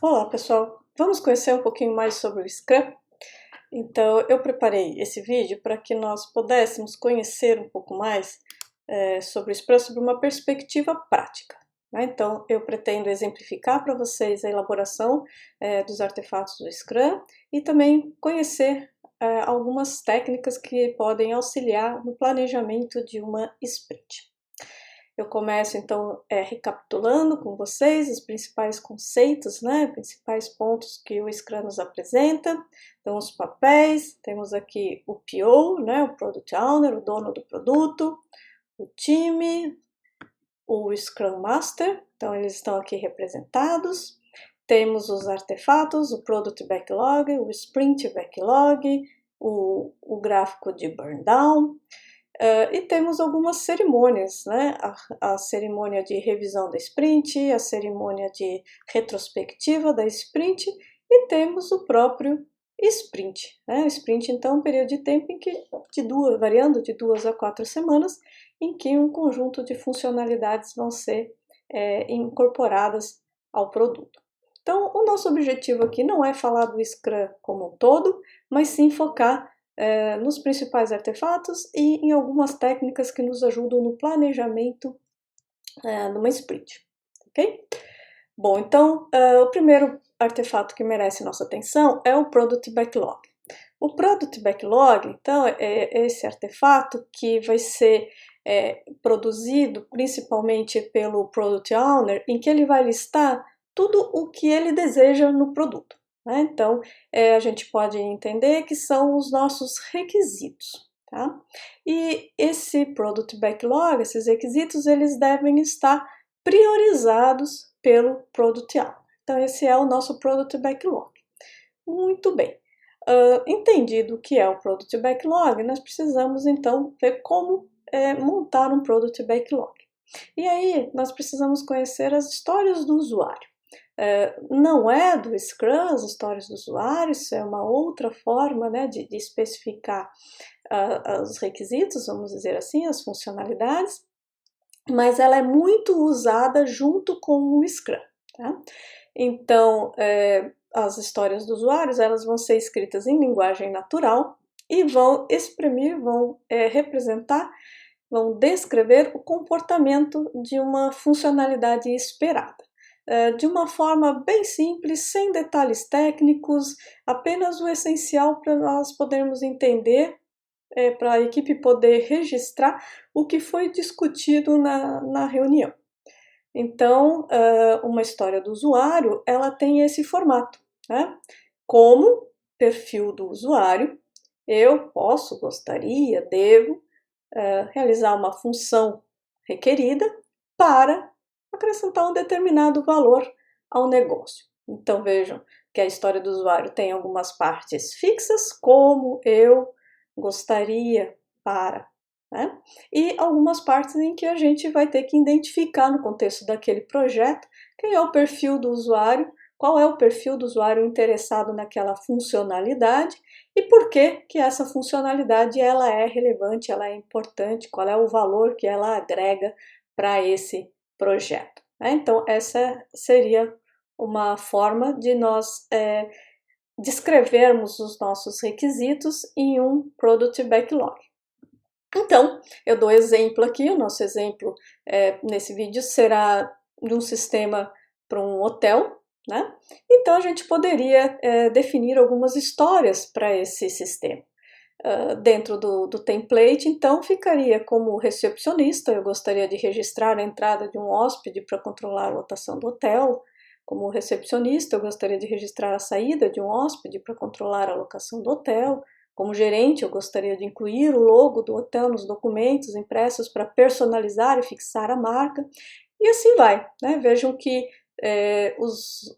Olá pessoal, vamos conhecer um pouquinho mais sobre o Scrum? Então eu preparei esse vídeo para que nós pudéssemos conhecer um pouco mais sobre o Scrum sob uma perspectiva prática. Né? Então eu pretendo exemplificar para vocês a elaboração dos artefatos do Scrum e também conhecer algumas técnicas que podem auxiliar no planejamento de uma sprint. Eu começo então recapitulando com vocês os principais conceitos, né, principais pontos que o Scrum nos apresenta. Então os papéis, temos aqui o PO, né, o Product Owner, o dono do produto, o time, o Scrum Master, então eles estão aqui representados. Temos os artefatos, o Product Backlog, o Sprint Backlog, o gráfico de Burn Down. E temos algumas cerimônias, né? A cerimônia de revisão da sprint, a cerimônia de retrospectiva da sprint e temos o próprio sprint. Né? O sprint, então, é um período de tempo em que, variando de 2 a 4 semanas, em que um conjunto de funcionalidades vão ser incorporadas ao produto. Então, o nosso objetivo aqui não é falar do Scrum como um todo, mas sim focar nos principais artefatos e em algumas técnicas que nos ajudam no planejamento numa sprint, ok? Bom, então o primeiro artefato que merece nossa atenção é o Product Backlog. O Product Backlog, então, é esse artefato que vai ser produzido principalmente pelo Product Owner, em que ele vai listar tudo o que ele deseja no produto. Né? Então, a gente pode entender que são os nossos requisitos. Tá? E esse Product Backlog, esses requisitos, eles devem estar priorizados pelo Product Owner. Então, esse é o nosso Product Backlog. Muito bem. Entendido o que é o Product Backlog, nós precisamos, então, ver como montar um Product Backlog. E aí, nós precisamos conhecer as histórias do usuário. Não é do Scrum, as histórias do usuário, isso é uma outra forma, né, de especificar os requisitos, vamos dizer assim, as funcionalidades, mas ela é muito usada junto com o Scrum. Tá? Então, as histórias dos usuários, elas vão ser escritas em linguagem natural e vão exprimir, vão representar, vão descrever o comportamento de uma funcionalidade esperada. De uma forma bem simples, sem detalhes técnicos, apenas o essencial para nós podermos entender, para a equipe poder registrar o que foi discutido na reunião. Então, uma história do usuário, ela tem esse formato, né? Como perfil do usuário, eu posso, gostaria, devo realizar uma função requerida para acrescentar um determinado valor ao negócio. Então vejam que a história do usuário tem algumas partes fixas, como eu gostaria para, né? E algumas partes em que a gente vai ter que identificar no contexto daquele projeto quem é o perfil do usuário, qual é o perfil do usuário interessado naquela funcionalidade e por que que essa funcionalidade ela é relevante, ela é importante, qual é o valor que ela agrega para esse projeto. Né? Então, essa seria uma forma de nós descrevermos os nossos requisitos em um Product Backlog. Então, eu dou exemplo aqui, o nosso exemplo nesse vídeo será de um sistema para um hotel, né? Então, a gente poderia definir algumas histórias para esse sistema. Dentro do template, então, ficaria como recepcionista, eu gostaria de registrar a entrada de um hóspede para controlar a lotação do hotel. Como recepcionista, eu gostaria de registrar a saída de um hóspede para controlar a locação do hotel. Como gerente, eu gostaria de incluir o logo do hotel nos documentos impressos para personalizar e fixar a marca. E assim vai, né? Vejam que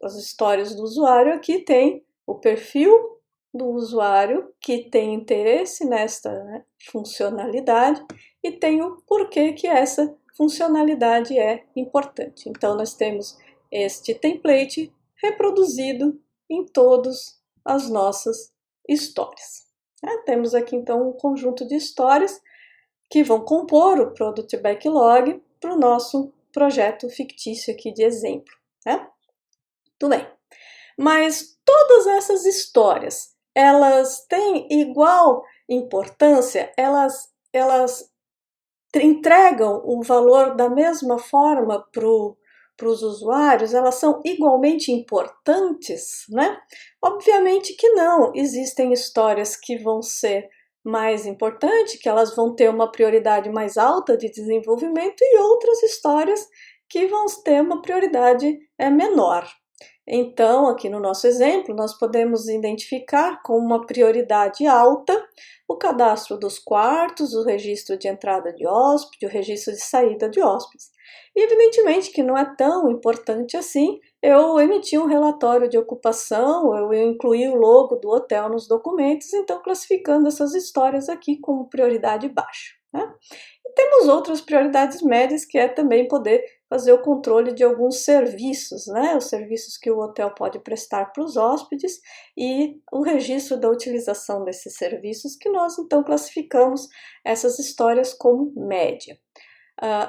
as histórias do usuário aqui tem o perfil do usuário que tem interesse nesta funcionalidade e tem o porquê que essa funcionalidade é importante. Então, nós temos este template reproduzido em todas as nossas histórias. Temos aqui, então, um conjunto de histórias que vão compor o Product Backlog para o nosso projeto fictício aqui de exemplo. Tudo bem. Mas todas essas histórias, elas têm igual importância? Elas entregam o valor da mesma forma para os usuários? Elas são igualmente importantes, né? Obviamente que não. Existem histórias que vão ser mais importantes, que elas vão ter uma prioridade mais alta de desenvolvimento, e outras histórias que vão ter uma prioridade menor. Então, aqui no nosso exemplo, nós podemos identificar com uma prioridade alta o cadastro dos quartos, o registro de entrada de hóspede, o registro de saída de hóspedes. E evidentemente que não é tão importante assim eu emitir um relatório de ocupação, eu incluir o logo do hotel nos documentos, então classificando essas histórias aqui como prioridade baixa, né? E temos outras prioridades médias, que é também poder fazer o controle de alguns serviços, né? Os serviços que o hotel pode prestar para os hóspedes e o registro da utilização desses serviços, que nós então classificamos essas histórias como média.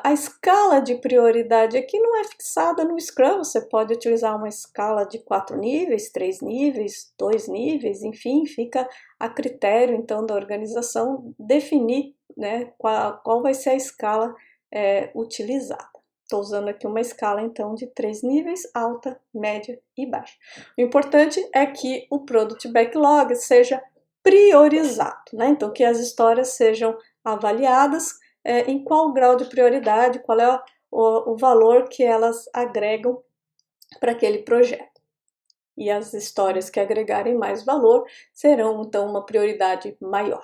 A escala de prioridade aqui não é fixada no Scrum, você pode utilizar uma escala de 4 níveis, 3 níveis, 2 níveis, enfim, fica a critério então da organização definir, né, qual vai ser a escala utilizada. Estou usando aqui uma escala então de 3 níveis, alta, média e baixa. O importante é que o Product Backlog seja priorizado, né? Então que as histórias sejam avaliadas em qual grau de prioridade, qual é o valor que elas agregam para aquele projeto. E as histórias que agregarem mais valor serão então uma prioridade maior.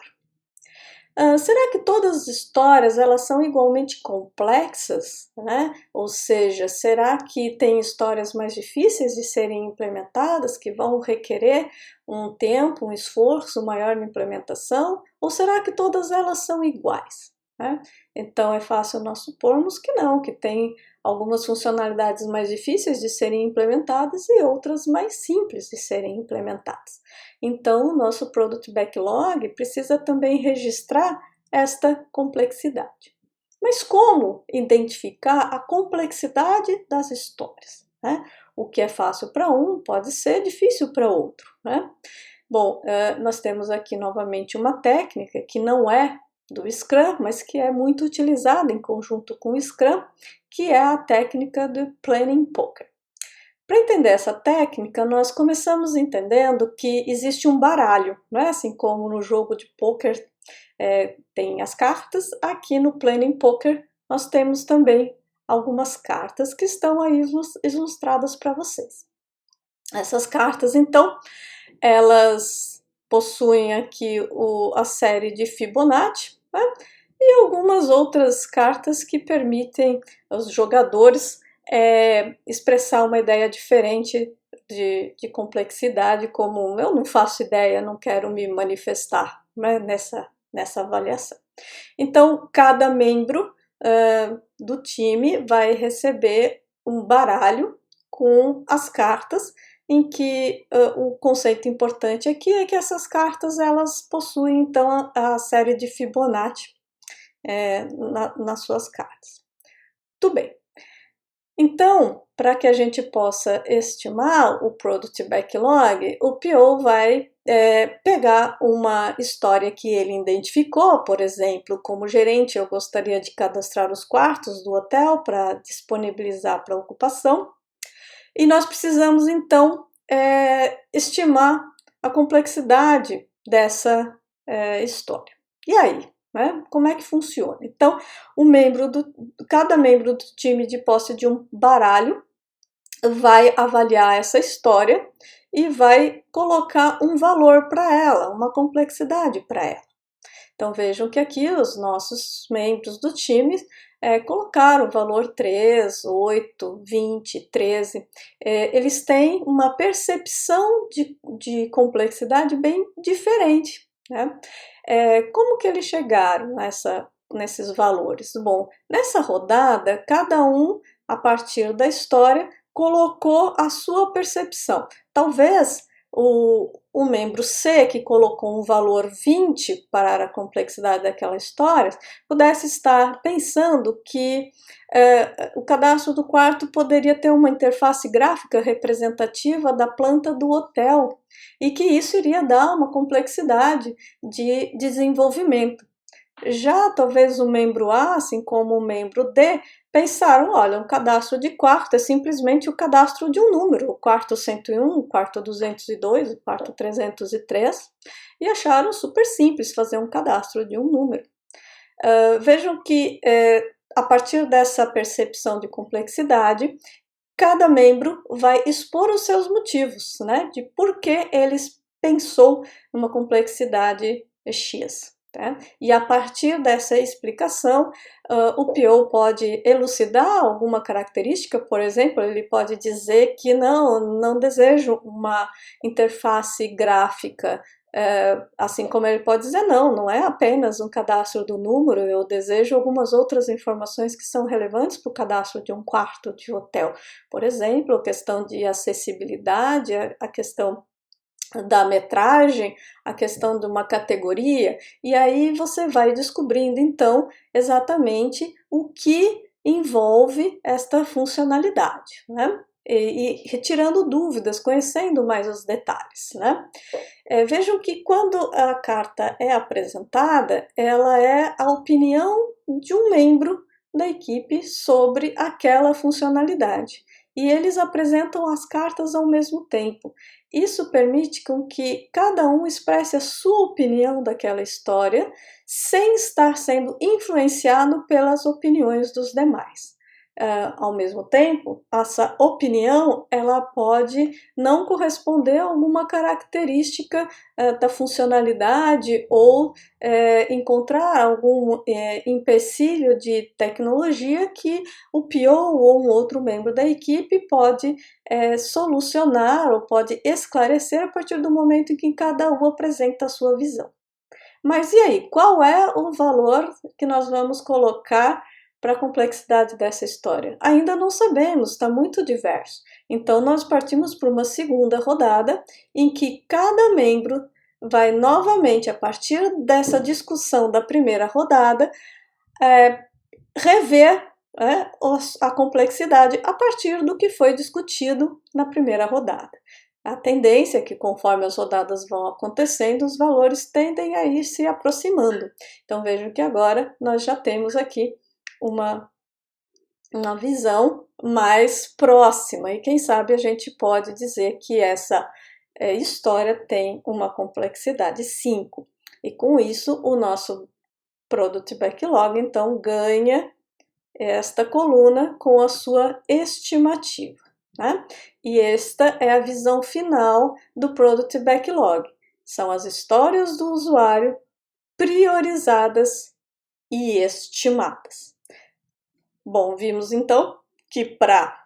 Será que todas as histórias elas são igualmente complexas, né? Ou seja, será que tem histórias mais difíceis de serem implementadas, que vão requerer um tempo, um esforço maior na implementação? Ou será que todas elas são iguais, né? Então é fácil nós supormos que não, que tem algumas funcionalidades mais difíceis de serem implementadas e outras mais simples de serem implementadas. Então, o nosso Product Backlog precisa também registrar esta complexidade. Mas como identificar a complexidade das histórias, né? O que é fácil para um pode ser difícil para outro, né? Bom, nós temos aqui novamente uma técnica que não é do Scrum, mas que é muito utilizada em conjunto com o Scrum, que é a técnica do Planning Poker. Para entender essa técnica, nós começamos entendendo que existe um baralho, né? Assim como no jogo de pôquer tem as cartas, aqui no Planning Poker nós temos também algumas cartas que estão aí ilustradas para vocês. Essas cartas, então, elas possuem aqui a série de Fibonacci, né? E algumas outras cartas que permitem aos jogadores expressar uma ideia diferente de complexidade, como eu não faço ideia, não quero me manifestar, né, nessa avaliação. Então, cada membro do time vai receber um baralho com as cartas, em que o conceito importante aqui é que essas cartas elas possuem então a série de Fibonacci nas suas cartas. Tudo bem. Então, para que a gente possa estimar o Product Backlog, o PO vai pegar uma história que ele identificou, por exemplo, como gerente eu gostaria de cadastrar os quartos do hotel para disponibilizar para ocupação, e nós precisamos então estimar a complexidade dessa história. E aí? Né? Como é que funciona? Então, cada membro do time de posse de um baralho vai avaliar essa história e vai colocar um valor para ela, uma complexidade para ela. Então vejam que aqui os nossos membros do time colocaram o valor 3, 8, 20, 13. Eles têm uma percepção de complexidade bem diferente, né? Como que eles chegaram nesses valores? Bom, nessa rodada, cada um, a partir da história, colocou a sua percepção. Talvez o membro C, que colocou um valor 20 para a complexidade daquela história, pudesse estar pensando que o cadastro do quarto poderia ter uma interface gráfica representativa da planta do hotel e que isso iria dar uma complexidade de desenvolvimento. Já talvez o membro A, assim como o membro D, pensaram, olha, um cadastro de quarto é simplesmente o cadastro de um número, o quarto 101, o quarto 202, o quarto 303, e acharam super simples fazer um cadastro de um número. Vejam que a partir dessa percepção de complexidade, cada membro vai expor os seus motivos, né, de por que eles pensou numa complexidade X. Tá? E a partir dessa explicação, o PO pode elucidar alguma característica, por exemplo, ele pode dizer que não desejo uma interface gráfica, assim como ele pode dizer não é apenas um cadastro do número, eu desejo algumas outras informações que são relevantes para o cadastro de um quarto de hotel. Por exemplo, a questão de acessibilidade, a questão da metragem, a questão de uma categoria, e aí você vai descobrindo então exatamente o que envolve esta funcionalidade, né? E retirando dúvidas, conhecendo mais os detalhes, né? Vejam que quando a carta é apresentada, ela é a opinião de um membro da equipe sobre aquela funcionalidade. E eles apresentam as cartas ao mesmo tempo. Isso permite com que cada um expresse a sua opinião daquela história, sem estar sendo influenciado pelas opiniões dos demais. Ao mesmo tempo, essa opinião ela pode não corresponder a alguma característica da funcionalidade ou encontrar algum empecilho de tecnologia que o PO ou um outro membro da equipe pode solucionar ou pode esclarecer a partir do momento em que cada um apresenta a sua visão. Mas e aí, qual é o valor que nós vamos colocar para a complexidade dessa história? Ainda não sabemos, está muito diverso. Então nós partimos para uma segunda rodada em que cada membro vai novamente, a partir dessa discussão da primeira rodada, rever a complexidade a partir do que foi discutido na primeira rodada. A tendência é que, conforme as rodadas vão acontecendo, os valores tendem a ir se aproximando. Então vejam que agora nós já temos aqui uma visão mais próxima, e quem sabe a gente pode dizer que essa história tem uma complexidade 5. E com isso o nosso Product Backlog então ganha esta coluna com a sua estimativa. Né? E esta é a visão final do Product Backlog. São as histórias do usuário priorizadas e estimadas. Bom, vimos então que para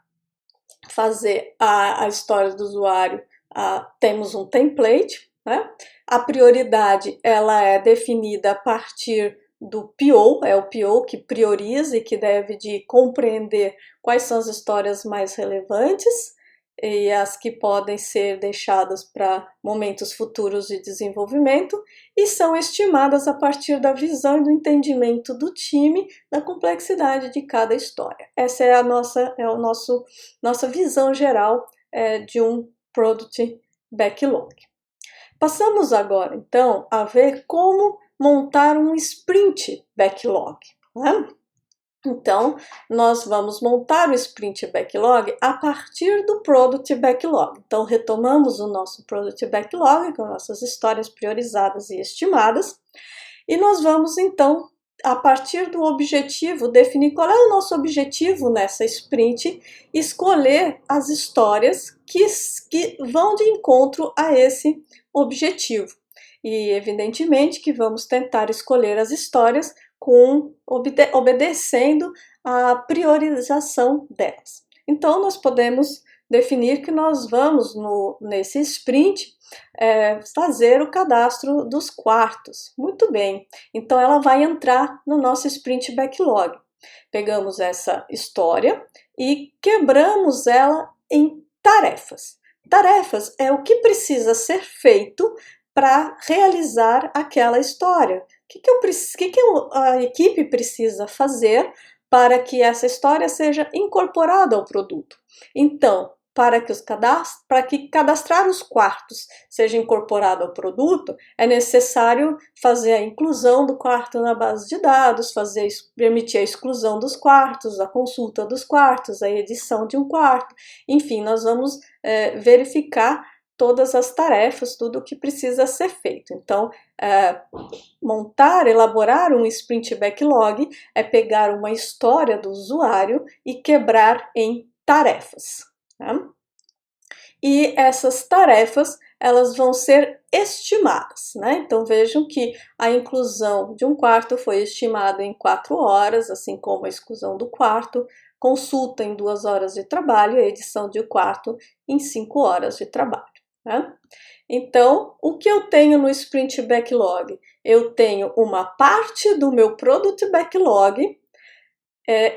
fazer a história do usuário temos um template, né? A prioridade ela é definida a partir do PO, é o PO que prioriza e que deve de compreender quais são as histórias mais relevantes e as que podem ser deixadas para momentos futuros de desenvolvimento, e são estimadas a partir da visão e do entendimento do time da complexidade de cada história. Essa é a nossa visão geral de um Product Backlog. Passamos agora, então, a ver como montar um Sprint Backlog. Né? Então, nós vamos montar o Sprint Backlog a partir do Product Backlog. Então, retomamos o nosso Product Backlog com nossas histórias priorizadas e estimadas, e nós vamos, então, a partir do objetivo, definir qual é o nosso objetivo nessa sprint, escolher as histórias que vão de encontro a esse objetivo. E, evidentemente, que vamos tentar escolher as histórias obedecendo à priorização delas. Então, nós podemos definir que nós vamos, nesse sprint, fazer o cadastro dos quartos. Muito bem, então ela vai entrar no nosso Sprint Backlog. Pegamos essa história e quebramos ela em tarefas. Tarefas é o que precisa ser feito para realizar aquela história. A equipe precisa fazer para que essa história seja incorporada ao produto? Então, para que cadastrar os quartos seja incorporado ao produto, é necessário fazer a inclusão do quarto na base de dados, permitir a exclusão dos quartos, a consulta dos quartos, a edição de um quarto. Enfim, nós vamos verificar todas as tarefas, tudo o que precisa ser feito. Então, elaborar um sprint backlog é pegar uma história do usuário e quebrar em tarefas. Tá? E essas tarefas, elas vão ser estimadas, né? Então vejam que a inclusão de um quarto foi estimada em 4 horas, assim como a exclusão do quarto, consulta em 2 horas de trabalho e a edição de um quarto em 5 horas de trabalho. Né? Então, o que eu tenho no Sprint Backlog? Eu tenho uma parte do meu Product Backlog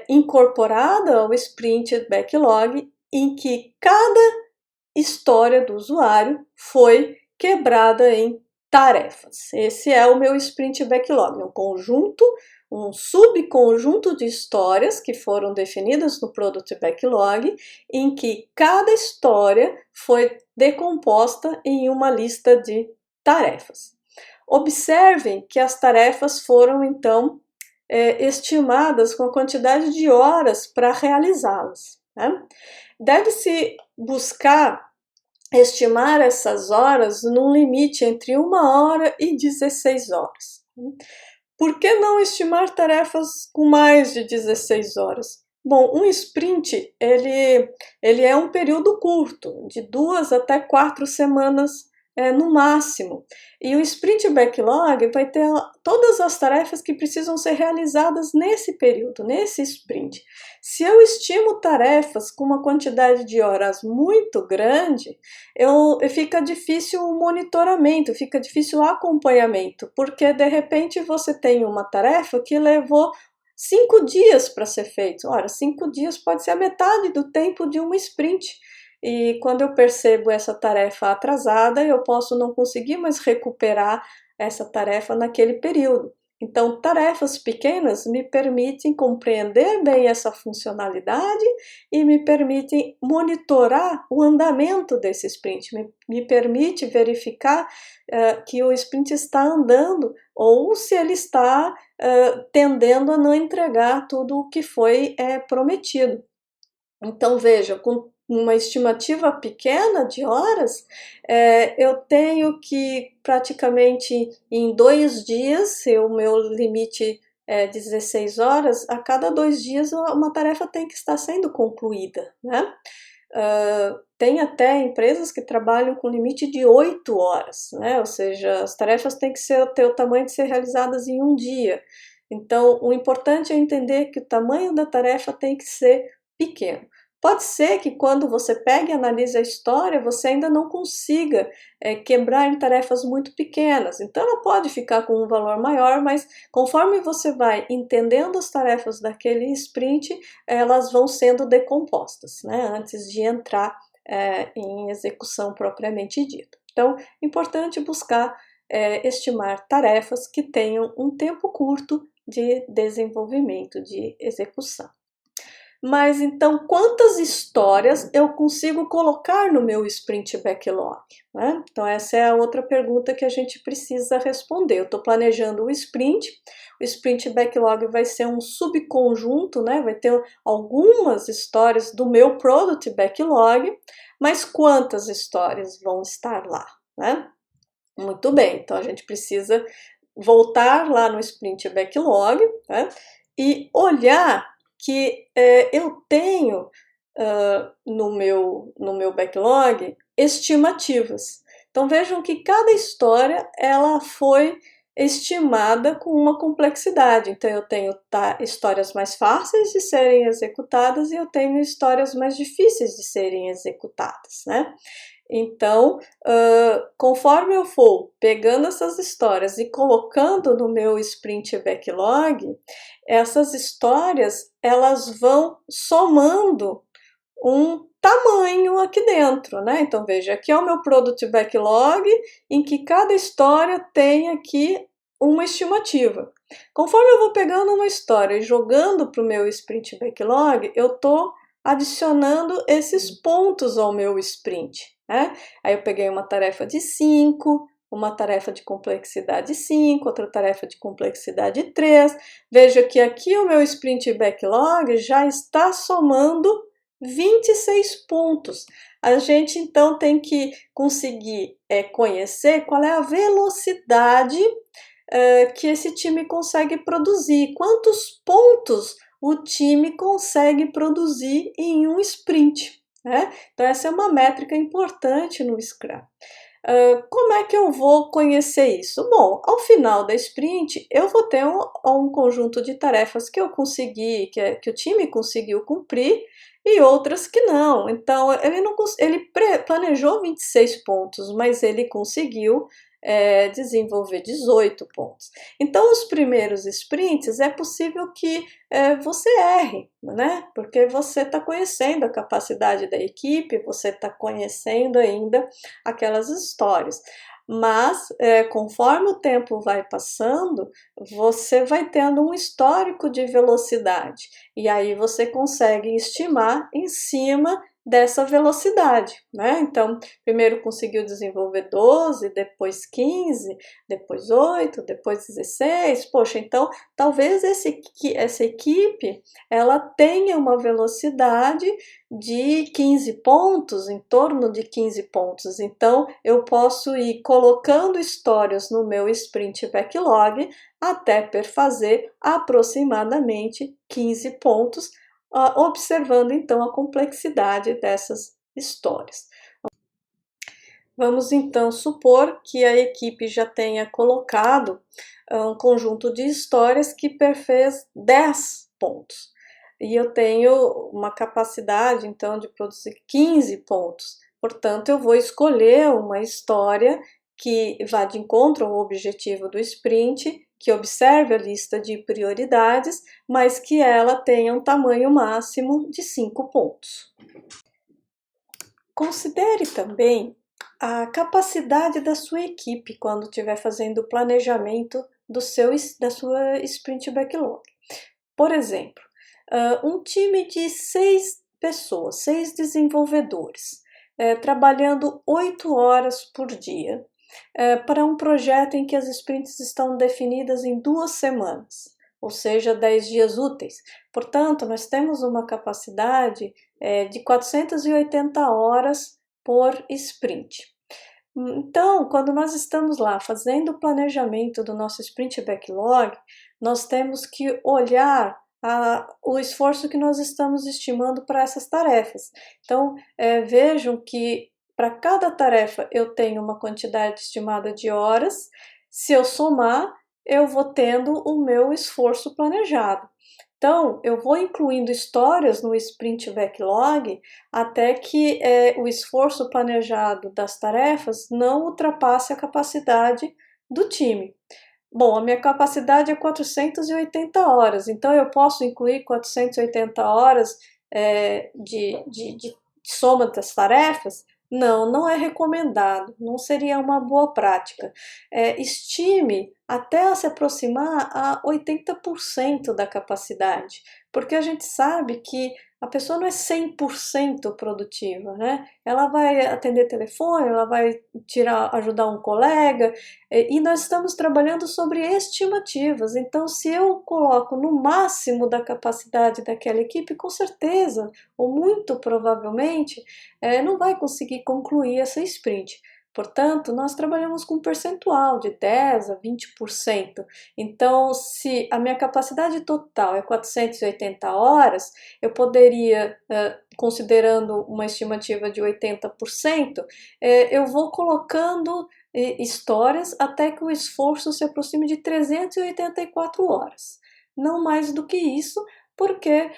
incorporada ao Sprint Backlog, em que cada história do usuário foi quebrada em tarefas. Esse é o meu Sprint Backlog, um subconjunto de histórias que foram definidas no Product Backlog, em que cada história foi decomposta em uma lista de tarefas. Observem que as tarefas foram, então, estimadas com a quantidade de horas para realizá-las. Né? Deve-se buscar estimar essas horas num limite entre 1 hora e 16 horas. Por que não estimar tarefas com mais de 16 horas? Bom, um sprint ele é um período curto, de 2 até 4 semanas no máximo. E o Sprint Backlog vai ter todas as tarefas que precisam ser realizadas nesse período, nesse sprint. Se eu estimo tarefas com uma quantidade de horas muito grande, fica difícil o monitoramento, fica difícil o acompanhamento, porque de repente você tem uma tarefa que levou 5 dias para ser feita. Ora, 5 dias pode ser a metade do tempo de uma sprint. E quando eu percebo essa tarefa atrasada, eu posso não conseguir mais recuperar essa tarefa naquele período. Então, tarefas pequenas me permitem compreender bem essa funcionalidade e me permitem monitorar o andamento desse sprint, me permite verificar que o sprint está andando ou se ele está tendendo a não entregar tudo o que foi prometido. Então, veja, com uma estimativa pequena de horas, eu tenho que praticamente em 2 dias, se o meu limite é 16 horas, a cada 2 dias uma tarefa tem que estar sendo concluída, né? Tem até empresas que trabalham com limite de 8 horas, né? Ou seja, as tarefas têm que ter o tamanho de ser realizadas em 1 dia. Então, o importante é entender que o tamanho da tarefa tem que ser pequeno. Pode ser que quando você pegue e analise a história, você ainda não consiga quebrar em tarefas muito pequenas. Então, ela pode ficar com um valor maior, mas conforme você vai entendendo as tarefas daquele sprint, elas vão sendo decompostas, né, antes de entrar em execução propriamente dita. Então, é importante buscar estimar tarefas que tenham um tempo curto de desenvolvimento, de execução. Mas então, quantas histórias eu consigo colocar no meu Sprint Backlog? Né? Então, essa é a outra pergunta que a gente precisa responder. Eu estou planejando o Sprint Backlog vai ser um subconjunto, né? Vai ter algumas histórias do meu Product Backlog, mas quantas histórias vão estar lá? Né? Muito bem, então a gente precisa voltar lá no Sprint Backlog, né? E olhar que eu tenho no meu backlog estimativas. Então vejam que cada história ela foi estimada com uma complexidade. Então eu tenho histórias mais fáceis de serem executadas e eu tenho histórias mais difíceis de serem executadas, né? Então, conforme eu for pegando essas histórias e colocando no meu Sprint Backlog, essas histórias elas vão somando um tamanho aqui dentro, né? Então veja, aqui é o meu Product Backlog, em que cada história tem aqui uma estimativa. Conforme eu vou pegando uma história e jogando para o meu Sprint Backlog, eu estou adicionando esses pontos ao meu sprint, né? Aí eu peguei uma tarefa de 5, uma tarefa de complexidade 5, outra tarefa de complexidade 3. Veja que aqui o meu Sprint Backlog já está somando 26 pontos. A gente então tem que conseguir conhecer qual é a velocidade que esse time consegue produzir, quantos pontos o time consegue produzir em um sprint, né? Então essa é uma métrica importante no Scrum. Como é que eu vou conhecer isso? Bom, ao final da sprint, eu vou ter um conjunto de tarefas que eu consegui, que o time conseguiu cumprir, e outras que não. Então, ele planejou 26 pontos, mas ele conseguiu desenvolver 18 pontos. Então, os primeiros sprints é possível que você erre, né? Porque você está conhecendo a capacidade da equipe, você está conhecendo ainda aquelas histórias. Mas, conforme o tempo vai passando, você vai tendo um histórico de velocidade, e aí você consegue estimar em cima dessa velocidade, né? Então, primeiro conseguiu desenvolver 12, depois 15, depois 8, depois 16. Poxa, então talvez essa equipe ela tenha uma velocidade de 15 pontos, em torno de 15 pontos. Então, eu posso ir colocando histórias no meu Sprint Backlog até perfazer aproximadamente 15 pontos, observando então a complexidade dessas histórias. Vamos então supor que a equipe já tenha colocado um conjunto de histórias que perfez 10 pontos. E eu tenho uma capacidade então de produzir 15 pontos. Portanto, eu vou escolher uma história que vá de encontro ao objetivo do sprint, que observe a lista de prioridades, mas que ela tenha um tamanho máximo de 5 pontos. Considere também a capacidade da sua equipe quando estiver fazendo o planejamento da sua Sprint Backlog. Por exemplo, um time de 6 pessoas, 6 desenvolvedores, trabalhando 8 horas por dia, para um projeto em que as sprints estão definidas em 2 semanas, ou seja, 10 dias úteis. Portanto, nós temos uma capacidade de 480 horas por sprint. Então, quando nós estamos lá fazendo o planejamento do nosso Sprint Backlog, nós temos que olhar o esforço que nós estamos estimando para essas tarefas. Então, vejam que para cada tarefa eu tenho uma quantidade estimada de horas. Se eu somar, eu vou tendo o meu esforço planejado. Então, eu vou incluindo histórias no Sprint Backlog até que o esforço planejado das tarefas não ultrapasse a capacidade do time. Bom, a minha capacidade é 480 horas, então eu posso incluir 480 horas de soma das tarefas? Não, não é recomendado, não seria uma boa prática. Estime até se aproximar a 80% da capacidade, porque a gente sabe que a pessoa não é 100% produtiva, né? Ela vai atender telefone, ela vai ajudar um colega, e nós estamos trabalhando sobre estimativas. Então, se eu coloco no máximo da capacidade daquela equipe, com certeza, ou muito provavelmente, não vai conseguir concluir essa sprint. Portanto, nós trabalhamos com um percentual de 10 a 20%. Então, se a minha capacidade total é 480 horas, eu poderia, considerando uma estimativa de 80%, eu vou colocando histórias até que o esforço se aproxime de 384 horas. Não mais do que isso, porque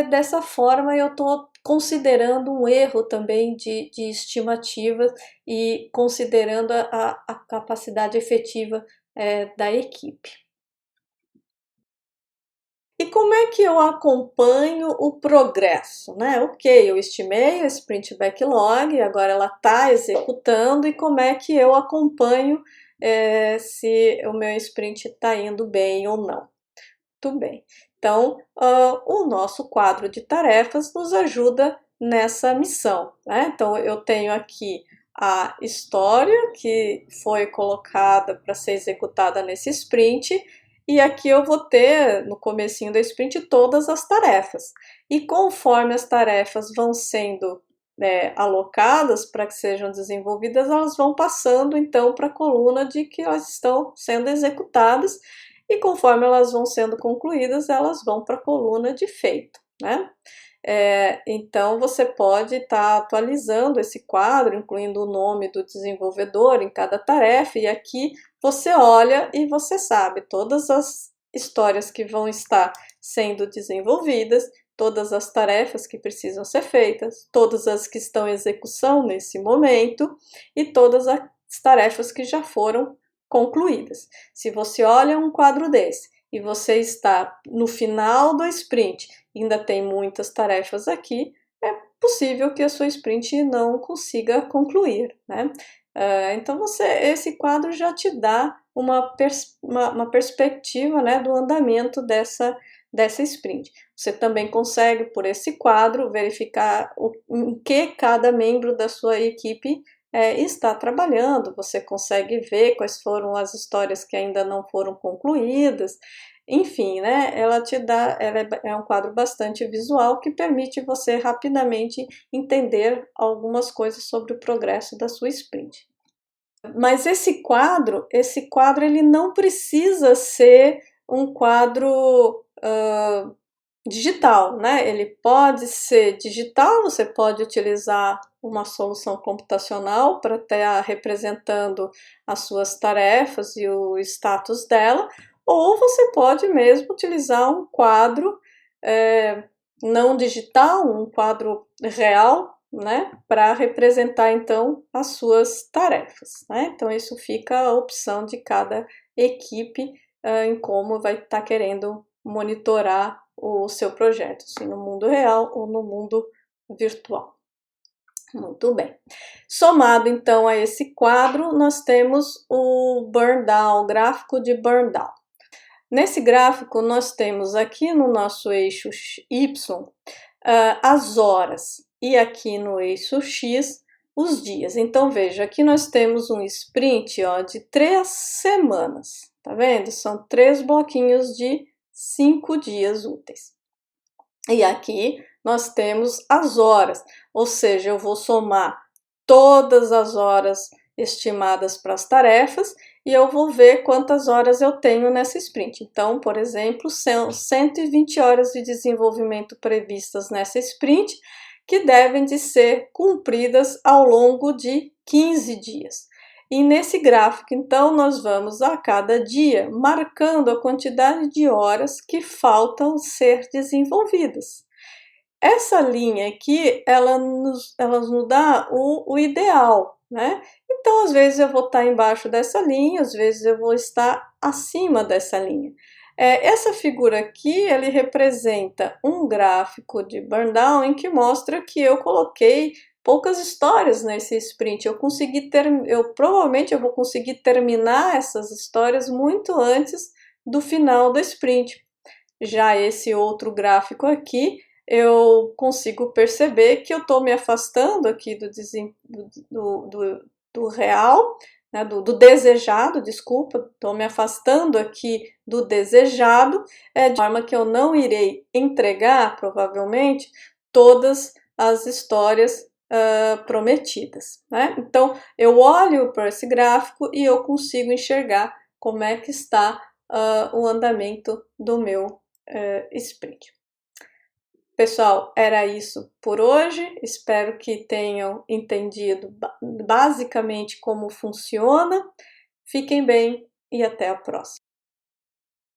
dessa forma eu estou considerando um erro também de estimativas e considerando a capacidade efetiva da equipe. E como é que eu acompanho o progresso, né? Ok, eu estimei a sprint backlog, agora ela está executando, e como é que eu acompanho se o meu sprint está indo bem ou não? Muito bem. Então, o nosso quadro de tarefas nos ajuda nessa missão, né? Então, eu tenho aqui a história que foi colocada para ser executada nesse sprint, e aqui eu vou ter, no comecinho da sprint, todas as tarefas. E conforme as tarefas vão sendo alocadas para que sejam desenvolvidas, elas vão passando então para a coluna de que elas estão sendo executadas, e conforme elas vão sendo concluídas, elas vão para a coluna de feito, né? Então você pode estar atualizando esse quadro, incluindo o nome do desenvolvedor em cada tarefa, e aqui você olha e você sabe todas as histórias que vão estar sendo desenvolvidas, todas as tarefas que precisam ser feitas, todas as que estão em execução nesse momento e todas as tarefas que já foram concluídas. Se você olha um quadro desse e você está no final do sprint, ainda tem muitas tarefas aqui, é possível que a sua sprint não consiga concluir, né? Então esse quadro já te dá uma perspectiva, né, do andamento dessa sprint. Você também consegue, por esse quadro, verificar em que cada membro da sua equipe está trabalhando. Você consegue ver quais foram as histórias que ainda não foram concluídas. Enfim, né, ela é um quadro bastante visual que permite você rapidamente entender algumas coisas sobre o progresso da sua sprint. Mas esse quadro ele não precisa ser um quadro digital, né? Ele pode ser digital, você pode utilizar uma solução computacional para estar representando as suas tarefas e o status dela, ou você pode mesmo utilizar um quadro não digital, um quadro real, né, para representar então as suas tarefas, né? Então isso fica a opção de cada equipe em como vai estar querendo monitorar o seu projeto, se no mundo real ou no mundo virtual. Muito bem. Somado então a esse quadro, nós temos o burn down, o gráfico de burn down. Nesse gráfico, nós temos aqui no nosso eixo Y as horas, e aqui no eixo X os dias. Então veja, aqui nós temos um sprint de 3 semanas, tá vendo? São 3 bloquinhos de 5 dias úteis. E aqui nós temos as horas, ou seja, eu vou somar todas as horas estimadas para as tarefas e eu vou ver quantas horas eu tenho nessa sprint. Então, por exemplo, são 120 horas de desenvolvimento previstas nessa sprint, que devem de ser cumpridas ao longo de 15 dias. E nesse gráfico, então, nós vamos a cada dia marcando a quantidade de horas que faltam ser desenvolvidas. Essa linha aqui, ela nos dá o ideal, né? Então, às vezes eu vou estar embaixo dessa linha, às vezes eu vou estar acima dessa linha. Essa figura aqui, ele representa um gráfico de burn down em que mostra que eu coloquei poucas histórias nesse sprint. Provavelmente eu vou conseguir terminar essas histórias muito antes do final do sprint. Já esse outro gráfico aqui, eu consigo perceber que eu estou me afastando aqui do real, né, do desejado, desculpa, estou me afastando aqui do desejado, de forma que eu não irei entregar, provavelmente, todas as histórias prometidas, né? Então, eu olho para esse gráfico e eu consigo enxergar como é que está o andamento do meu sprint. Pessoal, era isso por hoje. Espero que tenham entendido basicamente como funciona. Fiquem bem e até a próxima.